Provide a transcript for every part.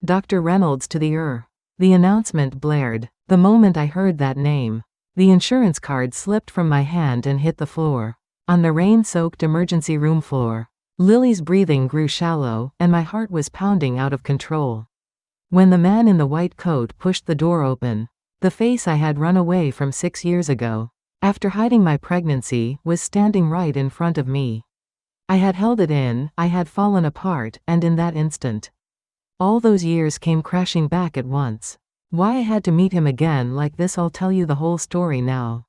Dr. Reynolds to the The announcement blared. The moment I heard that name, the insurance card slipped from my hand and hit the floor. On the rain-soaked emergency room floor, Lily's breathing grew shallow, and my heart was pounding out of control. When the man in the white coat pushed the door open, the face I had run away from 6 years ago, after hiding my pregnancy, was standing right in front of me. I had held it in, I had fallen apart, and in that instant, all those years came crashing back at once. Why I had to meet him again like this, I'll tell you the whole story now.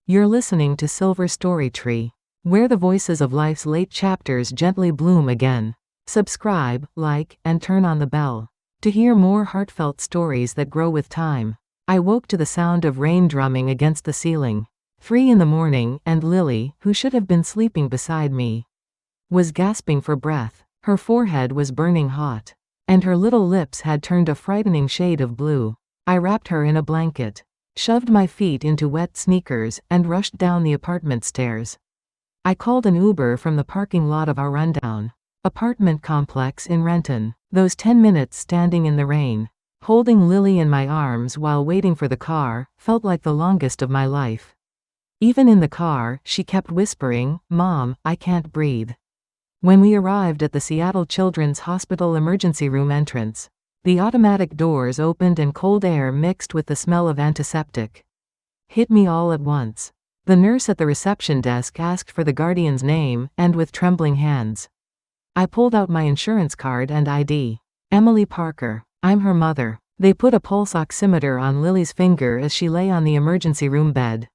You're listening to Silver Story Tree, where the voices of life's late chapters gently bloom again. Subscribe, like, and turn on the bell to hear more heartfelt stories that grow with time. I woke to the sound of rain drumming against the ceiling. 3 in the morning, and Lily, who should have been sleeping beside me, was gasping for breath. Her forehead was burning hot, and her little lips had turned a frightening shade of blue. I wrapped her in a blanket, shoved my feet into wet sneakers, and rushed down the apartment stairs. I called an Uber from the parking lot of our rundown apartment complex in Renton. Those 10 minutes standing in the rain, holding Lily in my arms while waiting for the car, felt like the longest of my life. Even in the car, she kept whispering, "Mom, I can't breathe." When we arrived at the Seattle Children's Hospital emergency room entrance, the automatic doors opened and cold air mixed with the smell of antiseptic hit me all at once. The nurse at the reception desk asked for the guardian's name, and with trembling hands, I pulled out my insurance card and ID. Emily Parker. I'm her mother. They put a pulse oximeter on Lily's finger as she lay on the emergency room bed,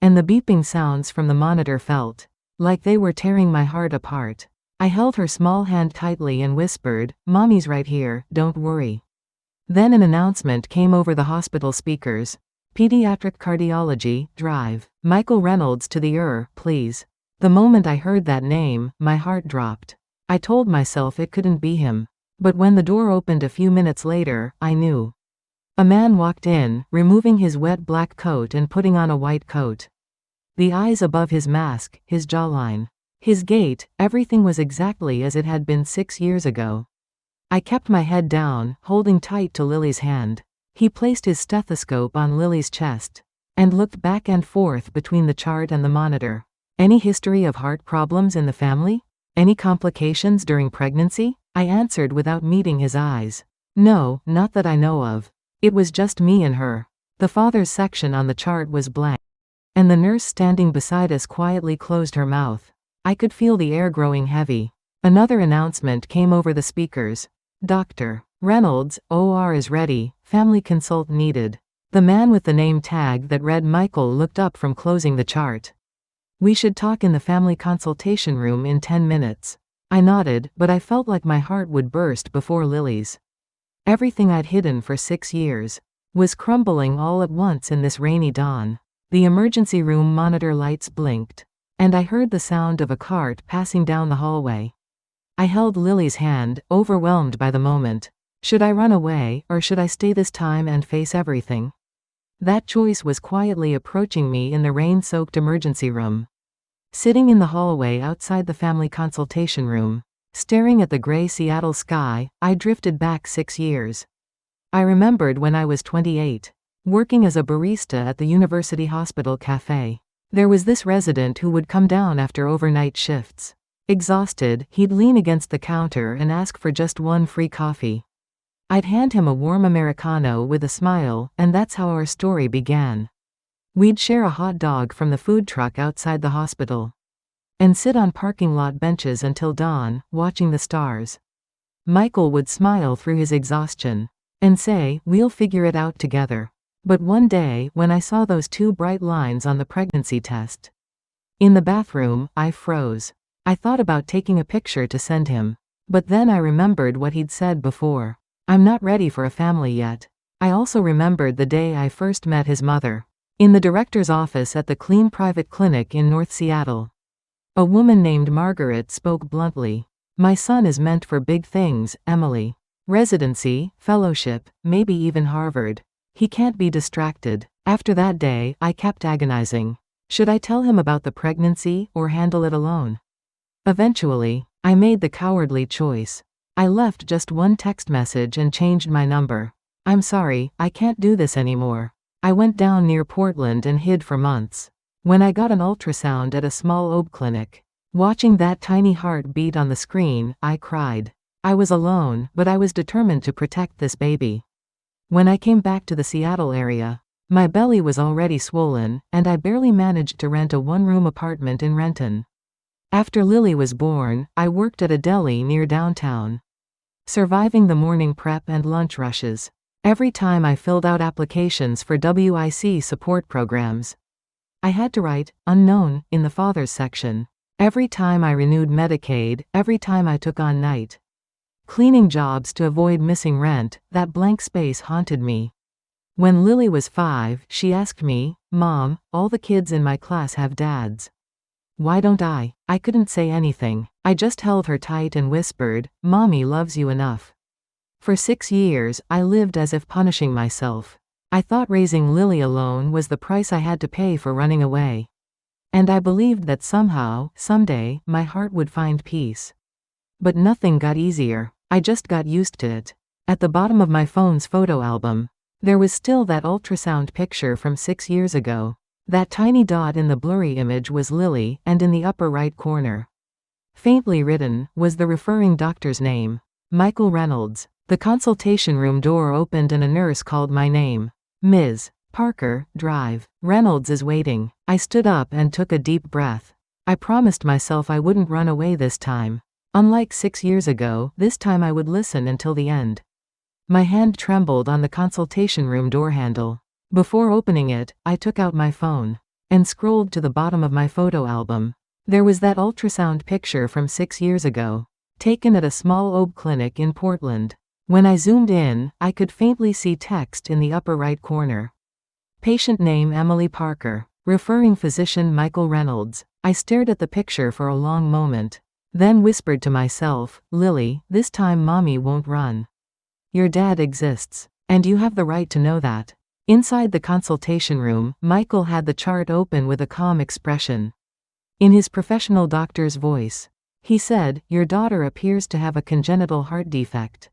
and the beeping sounds from the monitor felt like they were tearing my heart apart. I held her small hand tightly and whispered, "Mommy's right here, don't worry." Then an announcement came over the hospital speakers. Pediatric cardiology, drive. Michael Reynolds to the please. The moment I heard that name, my heart dropped. I told myself it couldn't be him. But when the door opened a few minutes later, I knew. A man walked in, removing his wet black coat and putting on a white coat. The eyes above his mask, his jawline, his gait, everything was exactly as it had been 6 years ago. I kept my head down, holding tight to Lily's hand. He placed his stethoscope on Lily's chest, and looked back and forth between the chart and the monitor. Any history of heart problems in the family? Any complications during pregnancy? I answered without meeting his eyes. No, not that I know of. It was just me and her. The father's section on the chart was blank, and the nurse standing beside us quietly closed her mouth. I could feel the air growing heavy. Another announcement came over the speakers. Dr. Reynolds, OR is ready, family consult needed. The man with the name tag that read Michael looked up from closing the chart. We should talk in the family consultation room in 10 minutes. I nodded, but I felt like my heart would burst before Lily's. Everything I'd hidden for 6 years was crumbling all at once in this rainy dawn. The emergency room monitor lights blinked, and I heard the sound of a cart passing down the hallway. I held Lily's hand, overwhelmed by the moment. Should I run away, or should I stay this time and face everything? That choice was quietly approaching me in the rain-soaked emergency room. Sitting in the hallway outside the family consultation room, staring at the gray Seattle sky, I drifted back 6 years. I remembered when I was 28, working as a barista at the University Hospital Cafe. There was this resident who would come down after overnight shifts. Exhausted, he'd lean against the counter and ask for just one free coffee. I'd hand him a warm Americano with a smile, and that's how our story began. We'd share a hot dog from the food truck outside the hospital, and sit on parking lot benches until dawn, watching the stars. Michael would smile through his exhaustion, and say, "We'll figure it out together." But one day, when I saw those 2 bright lines on the pregnancy test in the bathroom, I froze. I thought about taking a picture to send him. But then I remembered what he'd said before. I'm not ready for a family yet. I also remembered the day I first met his mother, in the director's office at the Clean Private Clinic in North Seattle. A woman named Margaret spoke bluntly. "My son is meant for big things, Emily. Residency, fellowship, maybe even Harvard. He can't be distracted." After that day, I kept agonizing. Should I tell him about the pregnancy, or handle it alone? Eventually, I made the cowardly choice. I left just one text message and changed my number. I'm sorry, I can't do this anymore. I went down near Portland and hid for months. When I got an ultrasound at a small OB clinic, watching that tiny heart beat on the screen, I cried. I was alone, but I was determined to protect this baby. When I came back to the Seattle area, my belly was already swollen, and I barely managed to rent a one-room apartment in Renton. After Lily was born, I worked at a deli near downtown, surviving the morning prep and lunch rushes. Every time I filled out applications for WIC support programs, I had to write, unknown, in the father's section. Every time I renewed Medicaid, every time I took on night cleaning jobs to avoid missing rent, that blank space haunted me. When Lily was 5, she asked me, Mom, all the kids in my class have dads. Why don't I? I couldn't say anything. I just held her tight and whispered, Mommy loves you enough. For 6 years, I lived as if punishing myself. I thought raising Lily alone was the price I had to pay for running away. And I believed that somehow, someday, my heart would find peace. But nothing got easier. I just got used to it. At the bottom of my phone's photo album, there was still that ultrasound picture from 6 years ago. That tiny dot in the blurry image was Lily, and in the upper right corner, faintly written, was the referring doctor's name. Michael Reynolds. The consultation room door opened and a nurse called my name. Ms. Parker, drive. Reynolds is waiting. I stood up and took a deep breath. I promised myself I wouldn't run away this time. Unlike 6 years ago, this time I would listen until the end. My hand trembled on the consultation room door handle. Before opening it, I took out my phone and scrolled to the bottom of my photo album. There was that ultrasound picture from 6 years ago, taken at a small OB clinic in Portland. When I zoomed in, I could faintly see text in the upper right corner. Patient name Emily Parker. Referring physician Michael Reynolds. I stared at the picture for a long moment, then whispered to myself, Lily, this time Mommy won't run. Your dad exists, and you have the right to know that. Inside the consultation room, Michael had the chart open with a calm expression. In his professional doctor's voice, he said, Your daughter appears to have a congenital heart defect.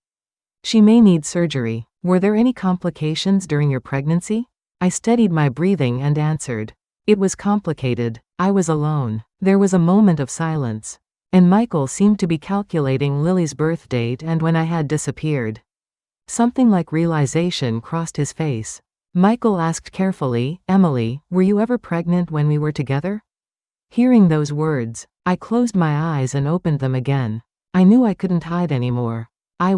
She may need surgery. Were there any complications during your pregnancy? I steadied my breathing and answered. It was complicated. I was alone. There was a moment of silence, and Michael seemed to be calculating Lily's birth date and when I had disappeared. Something like realization crossed his face. Michael asked carefully, Emily, were you ever pregnant when we were together? Hearing those words, I closed my eyes and opened them again. I knew I couldn't hide anymore. I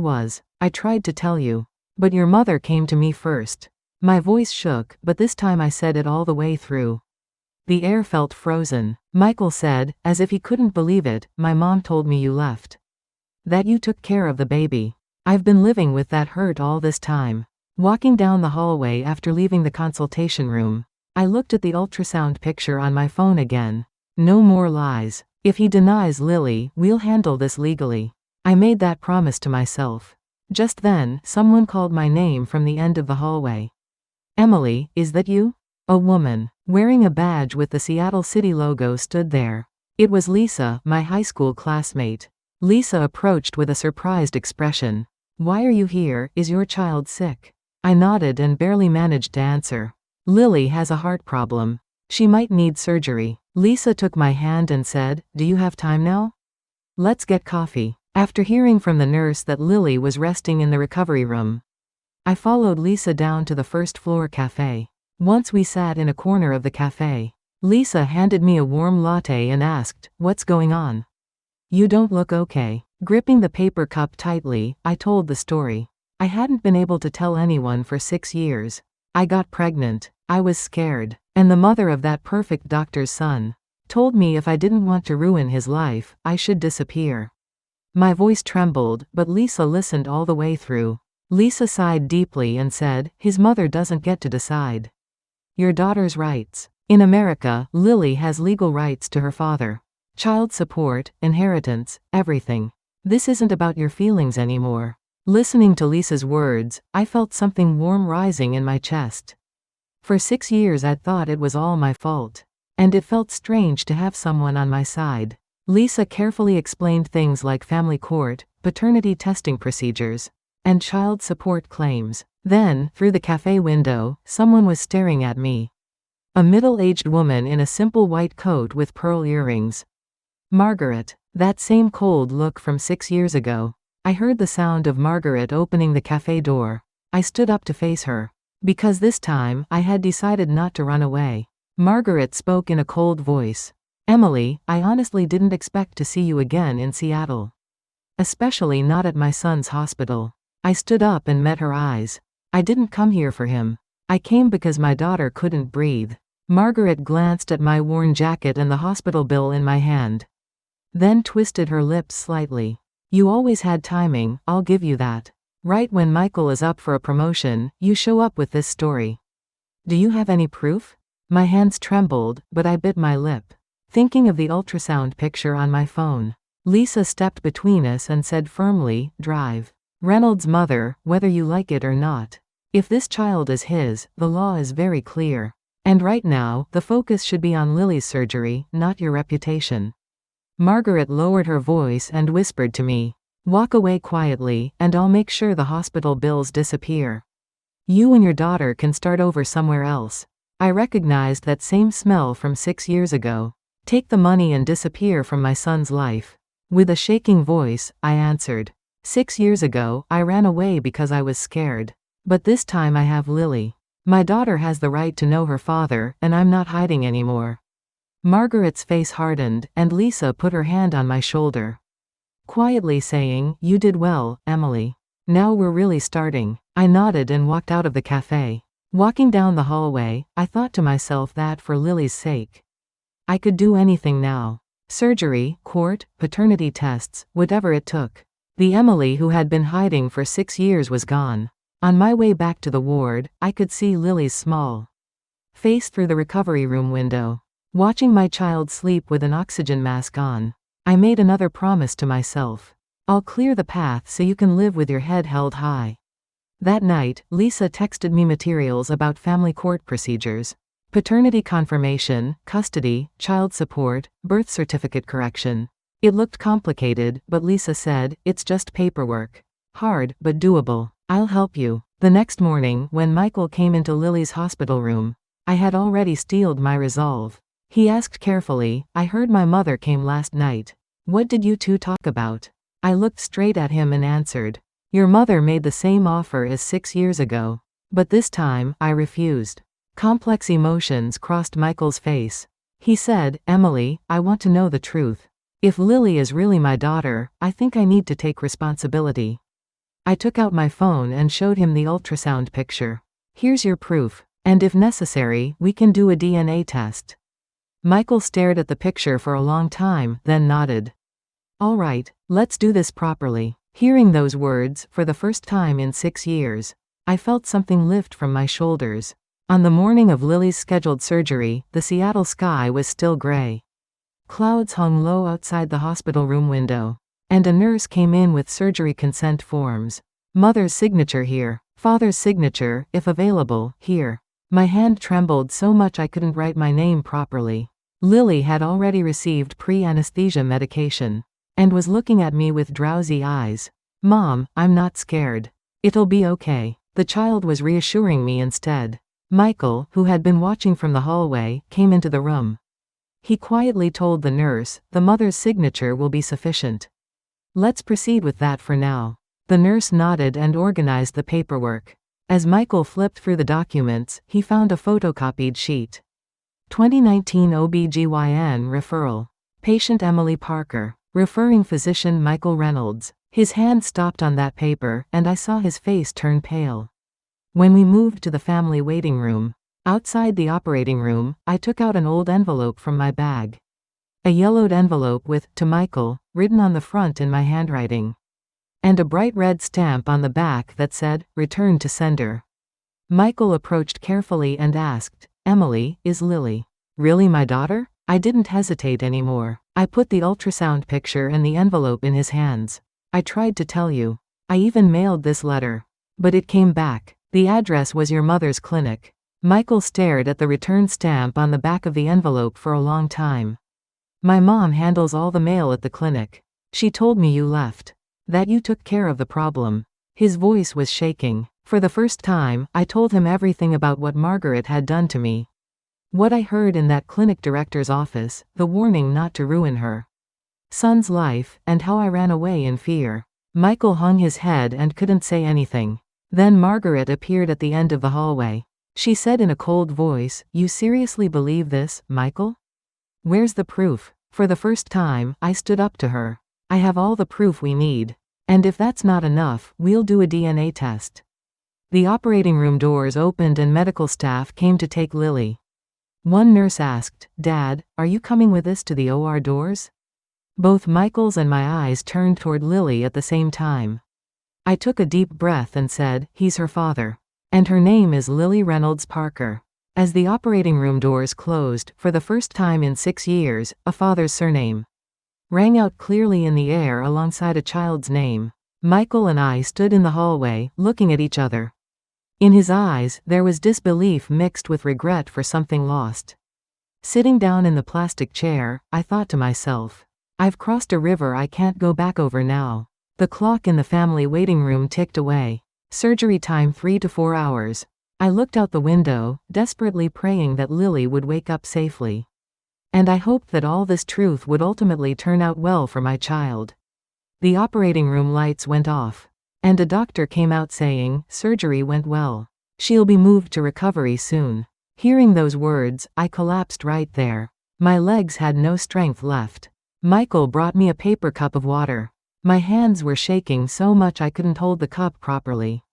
tried to tell you, but your mother came to me first. My voice shook, but this time I said it all the way through. The air felt frozen. Michael said, as if he couldn't believe it, my mom told me you left. That you took care of the baby. I've been living with that hurt all this time. Walking down the hallway after leaving the consultation room, I looked at the ultrasound picture on my phone again. No more lies. If he denies Lily, we'll handle this legally. I made that promise to myself. Just then, someone called my name from the end of the hallway. Emily, is that you? A woman, wearing a badge with the Seattle City logo stood there. It was Lisa, my high school classmate. Lisa approached with a surprised expression. Why are you here? Is your child sick? I nodded and barely managed to answer. Lily has a heart problem. She might need surgery. Lisa took my hand and said, Do you have time now? Let's get coffee. After hearing from the nurse that Lily was resting in the recovery room, I followed Lisa down to the first-floor cafe. Once we sat in a corner of the cafe, Lisa handed me a warm latte and asked, What's going on? You don't look okay. Gripping the paper cup tightly, I told the story. I hadn't been able to tell anyone for 6 years. I got pregnant. I was scared. And the mother of that perfect doctor's son told me if I didn't want to ruin his life, I should disappear. My voice trembled, but Lisa listened all the way through. Lisa sighed deeply and said, His mother doesn't get to decide. Your daughter's rights. In America, Lily has legal rights to her father. Child support, inheritance, everything. This isn't about your feelings anymore. Listening to Lisa's words, I felt something warm rising in my chest. For 6 years I'd thought it was all my fault. And it felt strange to have someone on my side. Lisa carefully explained things like family court, paternity testing procedures, and child support claims. Then, through the cafe window, someone was staring at me. A middle-aged woman in a simple white coat with pearl earrings. Margaret. That same cold look from 6 years ago. I heard the sound of Margaret opening the cafe door. I stood up to face her. Because this time, I had decided not to run away. Margaret spoke in a cold voice. Emily, I honestly didn't expect to see you again in Seattle. Especially not at my son's hospital. I stood up and met her eyes. I didn't come here for him. I came because my daughter couldn't breathe. Margaret glanced at my worn jacket and the hospital bill in my hand. Then twisted her lips slightly. You always had timing, I'll give you that. Right when Michael is up for a promotion, you show up with this story. Do you have any proof? My hands trembled, but I bit my lip. Thinking of the ultrasound picture on my phone. Lisa stepped between us and said firmly, drive. Reynolds' mother, whether you like it or not. If this child is his, the law is very clear. And right now, the focus should be on Lily's surgery, not your reputation. Margaret lowered her voice and whispered to me. Walk away quietly, and I'll make sure the hospital bills disappear. You and your daughter can start over somewhere else. I recognized that same smell from 6 years ago. Take the money and disappear from my son's life. With a shaking voice, I answered. 6 years ago, I ran away because I was scared. But this time I have Lily. My daughter has the right to know her father, and I'm not hiding anymore. Margaret's face hardened, and Lisa put her hand on my shoulder. Quietly saying, you did well, Emily. Now we're really starting. I nodded and walked out of the cafe. Walking down the hallway, I thought to myself that for Lily's sake, I could do anything now. Surgery, court, paternity tests, whatever it took. The Emily who had been hiding for 6 years was gone. On my way back to the ward, I could see Lily's small face through the recovery room window. Watching my child sleep with an oxygen mask on, I made another promise to myself. I'll clear the path so you can live with your head held high. That night, Lisa texted me materials about family court procedures. Paternity confirmation, custody, child support, birth certificate correction. It looked complicated, but Lisa said, it's just paperwork. Hard, but doable. I'll help you. The next morning, when Michael came into Lily's hospital room, I had already steeled my resolve. He asked carefully, I heard my mother came last night. What did you two talk about? I looked straight at him and answered. Your mother made the same offer as 6 years ago. But this time, I refused. Complex emotions crossed Michael's face. He said, Emily, I want to know the truth. If Lily is really my daughter, I think I need to take responsibility. I took out my phone and showed him the ultrasound picture. Here's your proof. And if necessary, we can do a DNA test. Michael stared at the picture for a long time, then nodded. All right, let's do this properly. Hearing those words, for the first time in 6 years, I felt something lift from my shoulders. On the morning of Lily's scheduled surgery, the Seattle sky was still gray. Clouds hung low outside the hospital room window. And a nurse came in with surgery consent forms. Mother's signature here. Father's signature, if available, here. My hand trembled so much I couldn't write my name properly. Lily had already received pre-anesthesia medication. And was looking at me with drowsy eyes. Mom, I'm not scared. It'll be okay. The child was reassuring me instead. Michael, who had been watching from the hallway, came into the room. He quietly told the nurse, the mother's signature will be sufficient. Let's proceed with that for now. The nurse nodded and organized the paperwork. As Michael flipped through the documents, he found a photocopied sheet. 2019 OB/GYN referral. Patient Emily Parker. Referring physician Michael Reynolds. His hand stopped on that paper, and I saw his face turn pale. When we moved to the family waiting room, outside the operating room, I took out an old envelope from my bag. A yellowed envelope with, to Michael, written on the front in my handwriting. And a bright red stamp on the back that said, return to sender. Michael approached carefully and asked, Emily, is Lily really my daughter? I didn't hesitate anymore. I put the ultrasound picture and the envelope in his hands. I tried to tell you. I even mailed this letter. But it came back. The address was your mother's clinic. Michael stared at the return stamp on the back of the envelope for a long time. My mom handles all the mail at the clinic. She told me you left. That you took care of the problem." His voice was shaking. For the first time, I told him everything about what Margaret had done to me. What I heard in that clinic director's office, the warning not to ruin her son's life, and how I ran away in fear. Michael hung his head and couldn't say anything. Then Margaret appeared at the end of the hallway. She said in a cold voice, "You seriously believe this, Michael? Where's the proof?" For the first time, I stood up to her. "I have all the proof we need. And if that's not enough, we'll do a DNA test." The operating room doors opened and medical staff came to take Lily. One nurse asked, "Dad, are you coming with us to the OR doors?" Both Michael's and my eyes turned toward Lily at the same time. I took a deep breath and said, "He's her father. And her name is Lily Reynolds Parker." As the operating room doors closed, for the first time in 6 years, a father's surname rang out clearly in the air alongside a child's name. Michael and I stood in the hallway, looking at each other. In his eyes, there was disbelief mixed with regret for something lost. Sitting down in the plastic chair, I thought to myself, I've crossed a river I can't go back over now. The clock in the family waiting room ticked away. Surgery time 3 to 4 hours. I looked out the window, desperately praying that Lily would wake up safely. And I hoped that all this truth would ultimately turn out well for my child. The operating room lights went off. And a doctor came out saying, "Surgery went well. She'll be moved to recovery soon." Hearing those words, I collapsed right there. My legs had no strength left. Michael brought me a paper cup of water. My hands were shaking so much I couldn't hold the cup properly.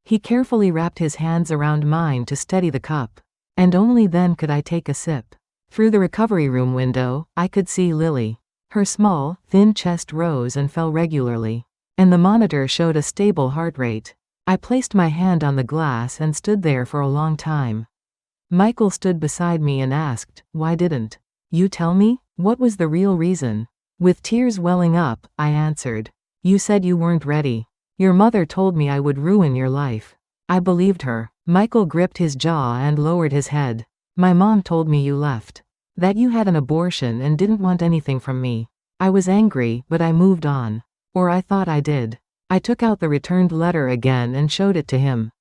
He carefully wrapped his hands around mine to steady the cup. And only then could I take a sip. Through the recovery room window, I could see Lily. Her small, thin chest rose and fell regularly. And the monitor showed a stable heart rate. I placed my hand on the glass and stood there for a long time. Michael stood beside me and asked, "Why didn't you tell me? What was the real reason?" With tears welling up, I answered, "You said you weren't ready. Your mother told me I would ruin your life." I believed her. Michael gripped his jaw and lowered his head. "My mom told me you left. That you had an abortion and didn't want anything from me." I was angry, but I moved on. Or I thought I did. I took out the returned letter again and showed it to him.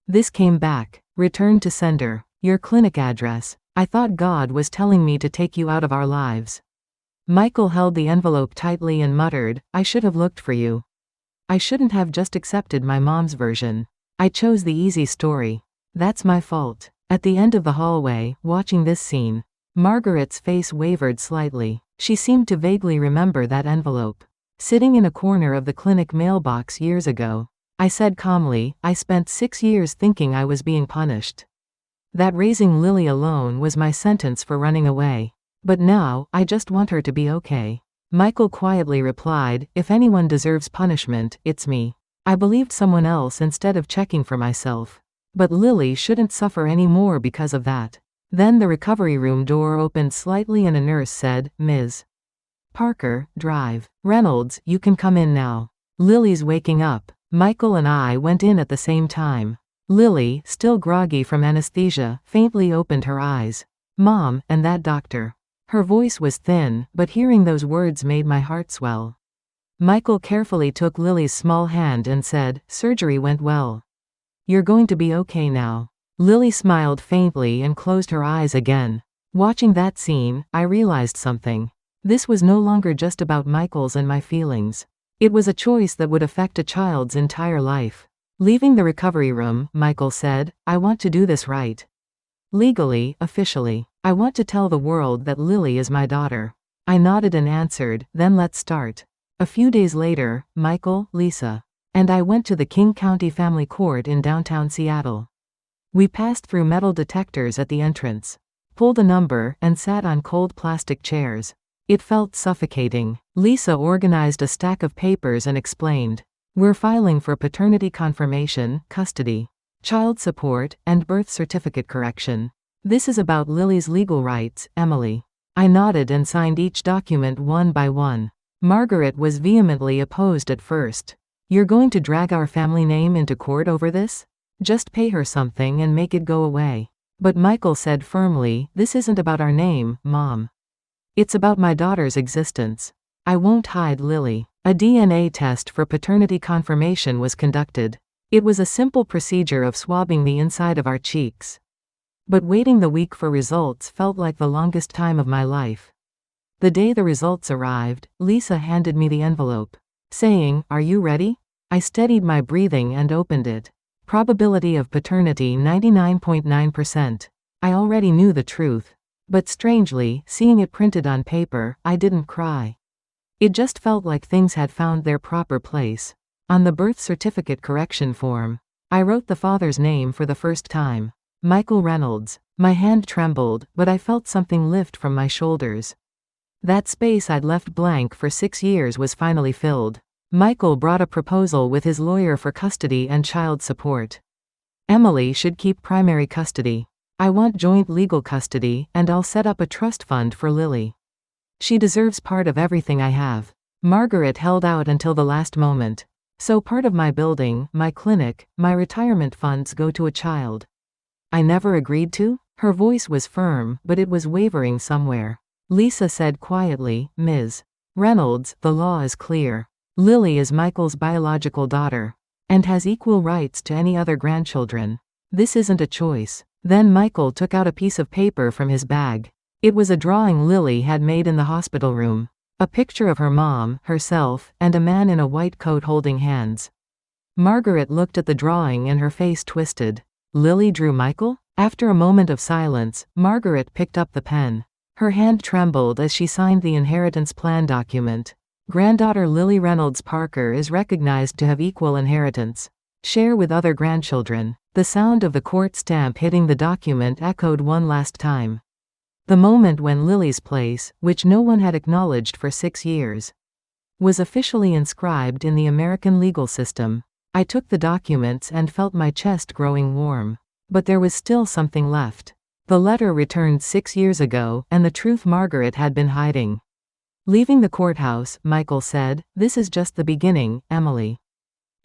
This came back. "Returned to sender. Your clinic address. I thought God was telling me to take you out of our lives." Michael held the envelope tightly and muttered, "I should have looked for you. I shouldn't have just accepted my mom's version. I chose the easy story. That's my fault." At the end of the hallway, watching this scene, Margaret's face wavered slightly. She seemed to vaguely remember that envelope. Sitting in a corner of the clinic mailbox years ago, I said calmly, "I spent 6 years thinking I was being punished. That raising Lily alone was my sentence for running away. But now, I just want her to be okay." Michael quietly replied, "If anyone deserves punishment, it's me. I believed someone else instead of checking for myself. But Lily shouldn't suffer any more because of that." Then the recovery room door opened slightly and a nurse said, "Ms. Parker, drive. Reynolds, you can come in now. Lily's waking up." Michael and I went in at the same time. Lily, still groggy from anesthesia, faintly opened her eyes. "Mom, and that doctor." Her voice was thin, but hearing those words made my heart swell. Michael carefully took Lily's small hand and said, "Surgery went well. You're going to be okay now." Lily smiled faintly and closed her eyes again. Watching that scene, I realized something. This was no longer just about Michael's and my feelings. It was a choice that would affect a child's entire life. Leaving the recovery room, Michael said, "I want to do this right. Legally, officially. I want to tell the world that Lily is my daughter." I nodded and answered, "Then let's start." A few days later, Michael, Lisa, and I went to the King County Family Court in downtown Seattle. We passed through metal detectors at the entrance, pulled a number, and sat on cold plastic chairs. It felt suffocating. Lisa organized a stack of papers and explained, "We're filing for paternity confirmation, custody, child support, and birth certificate correction. This is about Lily's legal rights, Emily." I nodded and signed each document one by one. Margaret was vehemently opposed at first. "You're going to drag our family name into court over this? Just pay her something and make it go away." But Michael said firmly, "This isn't about our name, Mom. It's about my daughter's existence. I won't hide Lily." A DNA test for paternity confirmation was conducted. It was a simple procedure of swabbing the inside of our cheeks. But waiting the week for results felt like the longest time of my life. The day the results arrived, Lisa handed me the envelope, saying, "Are you ready?" I steadied my breathing and opened it. Probability of paternity 99.9%. I already knew the truth. But strangely, seeing it printed on paper, I didn't cry. It just felt like things had found their proper place. On the birth certificate correction form, I wrote the father's name for the first time. Michael Reynolds. My hand trembled, but I felt something lift from my shoulders. That space I'd left blank for 6 years was finally filled. Michael brought a proposal with his lawyer for custody and child support. Emily should keep primary custody. I want joint legal custody, and I'll set up a trust fund for Lily. She deserves part of everything I have. Margaret held out until the last moment. So part of my building, my clinic, my retirement funds go to a child. I never agreed to? Her voice was firm, but it was wavering somewhere. Lisa said quietly, "Ms. Reynolds, the law is clear. Lily is Michael's biological daughter, and has equal rights to any other grandchildren. This isn't a choice." Then Michael took out a piece of paper from his bag. It was a drawing Lily had made in the hospital room. A picture of her mom, herself, and a man in a white coat holding hands. Margaret looked at the drawing and her face twisted. Lily drew Michael? After a moment of silence, Margaret picked up the pen. Her hand trembled as she signed the inheritance plan document. Granddaughter Lily Reynolds Parker is recognized to have equal inheritance. Share with other grandchildren. The sound of the court stamp hitting the document echoed one last time. The moment when Lily's place, which no one had acknowledged for 6 years, was officially inscribed in the American legal system. I took the documents and felt my chest growing warm. But there was still something left. The letter returned 6 years ago, and the truth Margaret had been hiding. Leaving the courthouse, Michael said, "This is just the beginning, Emily.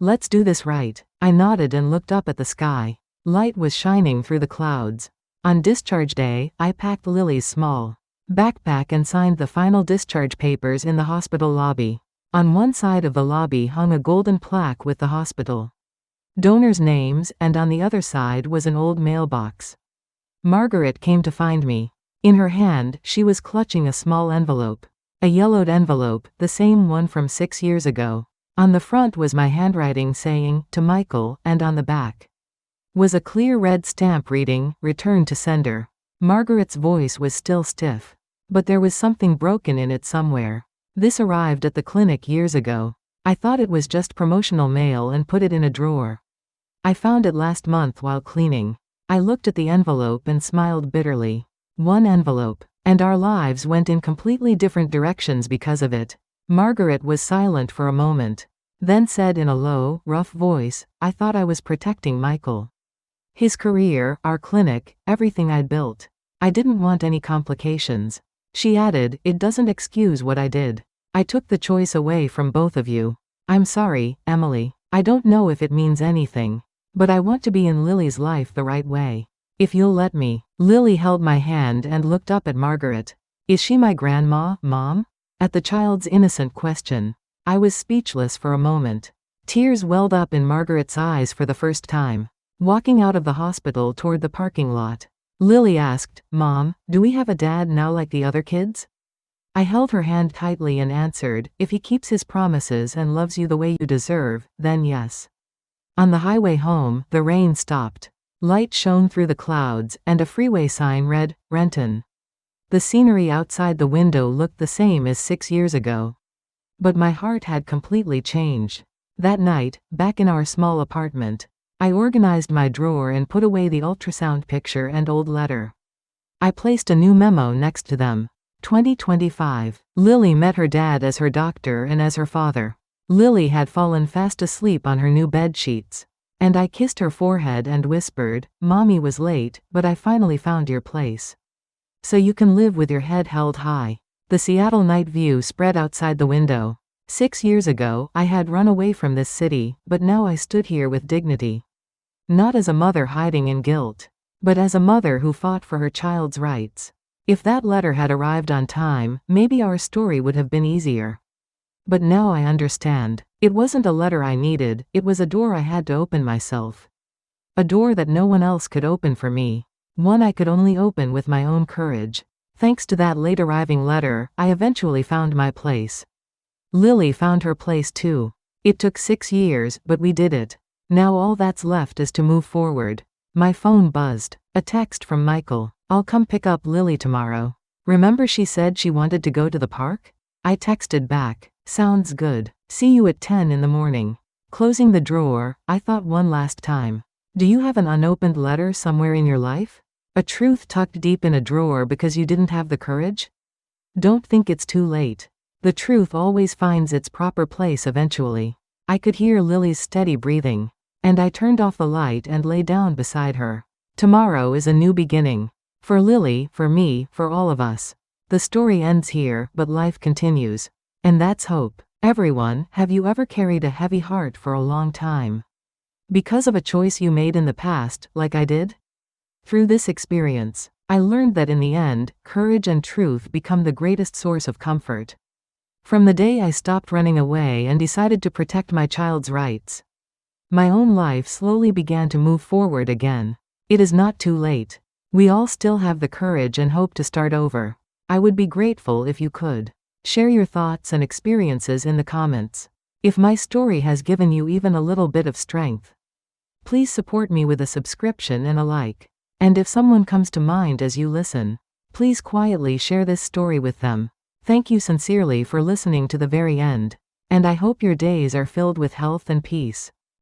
Let's do this right." I nodded and looked up at the sky. Light was shining through the clouds. On discharge day, I packed Lily's small backpack and signed the final discharge papers in the hospital lobby. On one side of the lobby hung a golden plaque with the hospital donors' names, and on the other side was an old mailbox. Margaret came to find me. In her hand, she was clutching a small envelope. A yellowed envelope, the same one from 6 years ago. On the front was my handwriting saying, "To Michael," and on the back was a clear red stamp reading, "Return to sender." Margaret's voice was still stiff. But there was something broken in it somewhere. "This arrived at the clinic years ago. I thought it was just promotional mail and put it in a drawer. I found it last month while cleaning." I looked at the envelope and smiled bitterly. One envelope. And our lives went in completely different directions because of it. Margaret was silent for a moment. Then said in a low, rough voice, "I thought I was protecting Michael. His career, our clinic, everything I'd built. I didn't want any complications." She added, "It doesn't excuse what I did. I took the choice away from both of you. I'm sorry, Emily. I don't know if it means anything. But I want to be in Lily's life the right way. If you'll let me." Lily held my hand and looked up at Margaret. "Is she my grandma, Mom?" At the child's innocent question, I was speechless for a moment. Tears welled up in Margaret's eyes for the first time. Walking out of the hospital toward the parking lot, Lily asked, "Mom, do we have a dad now like the other kids?" I held her hand tightly and answered, "If he keeps his promises and loves you the way you deserve, then yes." On the highway home, the rain stopped. Light shone through the clouds, and a freeway sign read, "Renton." The scenery outside the window looked the same as 6 years ago. But my heart had completely changed. That night, back in our small apartment, I organized my drawer and put away the ultrasound picture and old letter. I placed a new memo next to them. 2025. Lily met her dad as her doctor and as her father. Lily had fallen fast asleep on her new bed sheets. And I kissed her forehead and whispered, "Mommy was late, but I finally found your place. So you can live with your head held high." The Seattle night view spread outside the window. 6 years ago, I had run away from this city, but now I stood here with dignity. Not as a mother hiding in guilt, but as a mother who fought for her child's rights. If that letter had arrived on time, maybe our story would have been easier. But now I understand. It wasn't a letter I needed, it was a door I had to open myself. A door that no one else could open for me. One I could only open with my own courage. Thanks to that late arriving letter, I eventually found my place. Lily found her place too. It took 6 years, but we did it. Now all that's left is to move forward. My phone buzzed. A text from Michael. I'll come pick up Lily tomorrow. Remember she said she wanted to go to the park? I texted back. Sounds good. See you at 10 in the morning. Closing the drawer, I thought one last time. Do you have an unopened letter somewhere in your life? A truth tucked deep in a drawer because you didn't have the courage? Don't think it's too late. The truth always finds its proper place eventually. I could hear Lily's steady breathing. And I turned off the light and lay down beside her. Tomorrow is a new beginning. For Lily, for me, for all of us. The story ends here, but life continues. And that's hope. Everyone, have you ever carried a heavy heart for a long time? Because of a choice you made in the past, like I did? Through this experience, I learned that in the end, courage and truth become the greatest source of comfort. From the day I stopped running away and decided to protect my child's rights, my own life slowly began to move forward again. It is not too late. We all still have the courage and hope to start over. I would be grateful if you could share your thoughts and experiences in the comments. If my story has given you even a little bit of strength, please support me with a subscription and a like. And if someone comes to mind as you listen, please quietly share this story with them. Thank you sincerely for listening to the very end. And I hope your days are filled with health and peace.